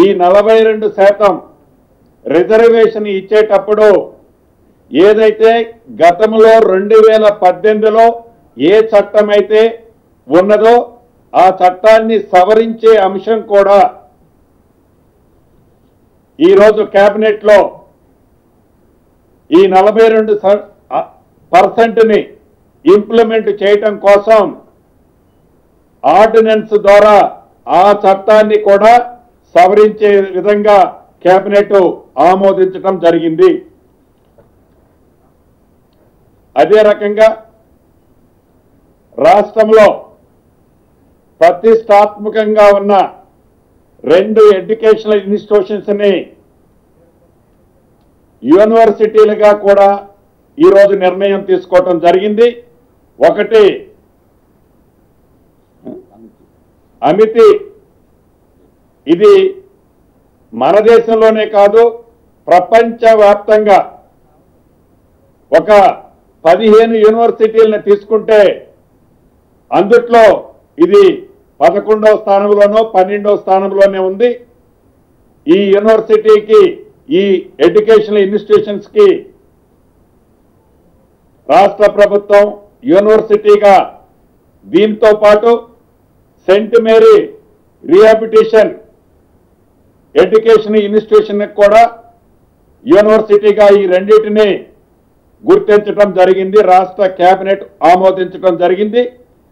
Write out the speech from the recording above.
ఈ 42% రిజర్వేషన్ ఇచ్చేటప్పుడు ఏదైతే గతంలో 2018లో ఏ చట్టం అయితే ఉన్నదో ఆ చట్టాన్ని సవరించే అంశం కూడా ఈరోజు కేబినెట్లో ఈ 42%ని ఇంప్లిమెంట్ చేయటం కోసం ఆర్డినెన్స్ ద్వారా ఆ చట్టాన్ని కూడా సవరించే విధంగా కేబినెట్ ఆమోదించడం జరిగింది. అదే రకంగా రాష్ట్రంలో ప్రతిష్టాత్మకంగా ఉన్న 2 ఎడ్యుకేషనల్ ఇన్స్టిట్యూషన్స్ ని యూనివర్సిటీలుగా కూడా ఈరోజు నిర్ణయం తీసుకోవటం జరిగింది. ఒకటి అమితి, ఇది మన దేశంలోనే కాదు ప్రపంచవ్యాప్తంగా ఒక 15 యూనివర్సిటీలను తీసుకుంటే అందుట్లో ఇది 11వ స్థానంలోనో 12వ స్థానంలోనే ఉంది. ఈ యూనివర్సిటీకి, ఈ ఎడ్యుకేషనల్ ఇన్స్టిట్యూషన్స్ కి రాష్ట్ర ప్రభుత్వం యూనివర్సిటీగా, దీంతో పాటు Saint Mary rehabilitation education institution కూడా యూనివర్సిటీగా ఈ రెండింటిని గుర్తించడం జరిగింది. రాష్ట్ర కేబినెట్ ఆమోదించడం జరిగింది.